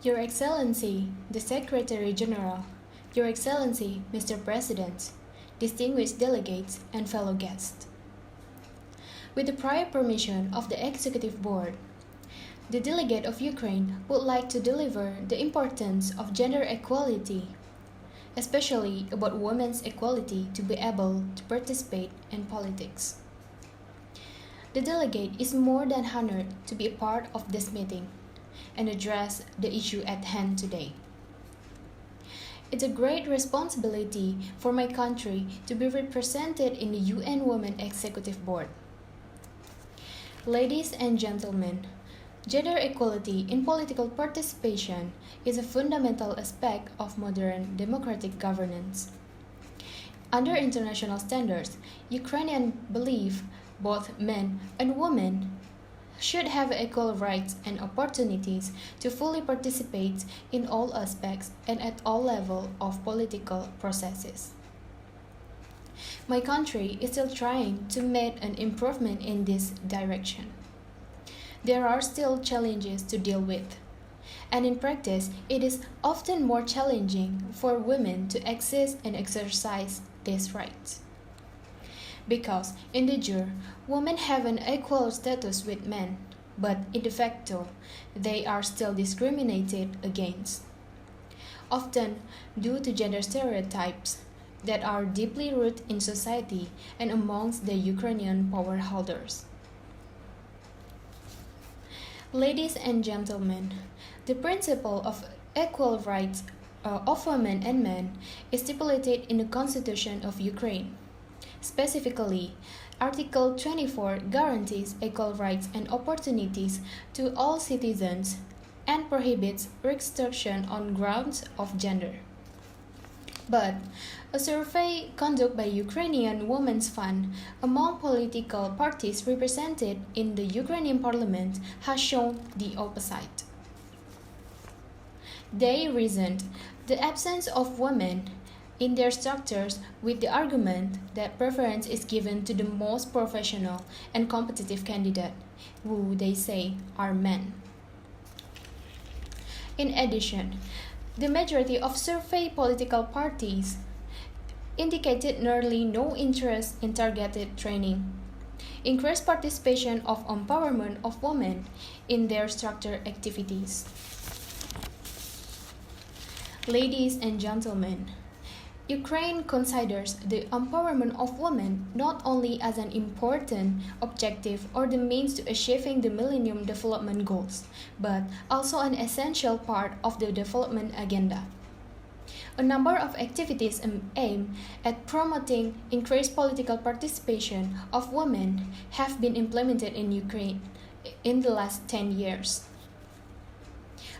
Your Excellency, the Secretary General, Your Excellency, Mr. President, distinguished delegates, and fellow guests. With the prior permission of the Executive Board, the delegate of Ukraine would like to deliver the importance of gender equality, especially about women's equality to be able to participate in politics. The delegate is more than honored to be a part of this meeting and address the issue at hand today. It's a great responsibility for my country to be represented in the UN Women Executive Board. Ladies and gentlemen, gender equality in political participation is a fundamental aspect of modern democratic governance. Under international standards, Ukrainians believe both men and women should have equal rights and opportunities to fully participate in all aspects and at all levels of political processes. My country is still trying to make an improvement in this direction. There are still challenges to deal with, and in practice, it is often more challenging for women to access and exercise these rights. Because, in de jure, women have an equal status with men, but in de facto, they are still discriminated against. Often due to gender stereotypes that are deeply rooted in society and amongst the Ukrainian power holders. Ladies and gentlemen, the principle of equal rights of women and men is stipulated in the Constitution of Ukraine. Specifically, Article 24 guarantees equal rights and opportunities to all citizens and prohibits restriction on grounds of gender. But a survey conducted by Ukrainian Women's Fund among political parties represented in the Ukrainian parliament has shown the opposite. They reasoned the absence of women in their structures with the argument that preference is given to the most professional and competitive candidate, who they say are men. In addition, the majority of survey political parties indicated nearly no interest in targeted training, increased participation of empowerment of women in their structured activities. Ladies and gentlemen, Ukraine considers the empowerment of women not only as an important objective or the means to achieving the Millennium Development Goals, but also an essential part of the development agenda. A number of activities aim at promoting increased political participation of women have been implemented in Ukraine in the last 10 years.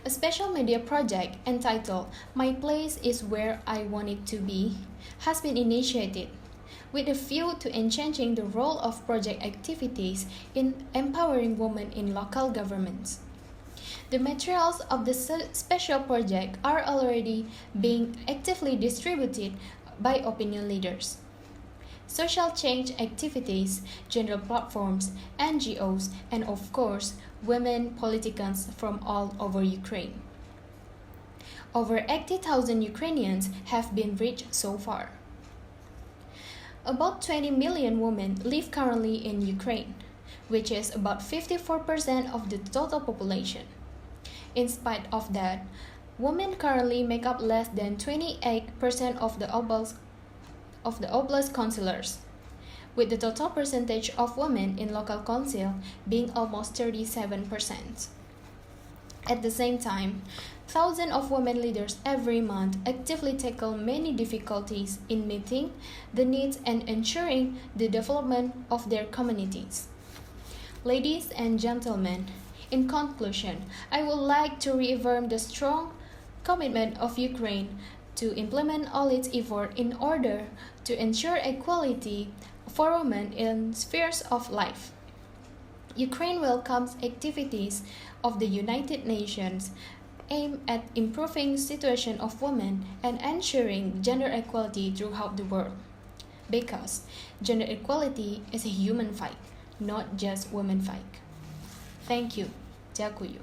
A special media project entitled My Place is Where I Want It to Be has been initiated with a view to enhancing the role of project activities in empowering women in local governments. The materials of the special project are already being actively distributed by opinion leaders. Social change activities, gender platforms, NGOs, and of course, women politicians from all over Ukraine. Over 80,000 Ukrainians have been reached so far. About 20 million women live currently in Ukraine, which is about 54% of the total population. In spite of that, women currently make up less than 28% of the oblast councillors, with the total percentage of women in local council being almost 37%. At the same time, thousands of women leaders every month actively tackle many difficulties in meeting the needs and ensuring the development of their communities. Ladies and gentlemen, in conclusion, I would like to reaffirm the strong commitment of Ukraine to implement all its efforts in order to ensure equality for women in spheres of life. Ukraine welcomes activities of the United Nations aimed at improving the situation of women and ensuring gender equality throughout the world. Because gender equality is a human fight, not just women's fight. Thank you. Дякую.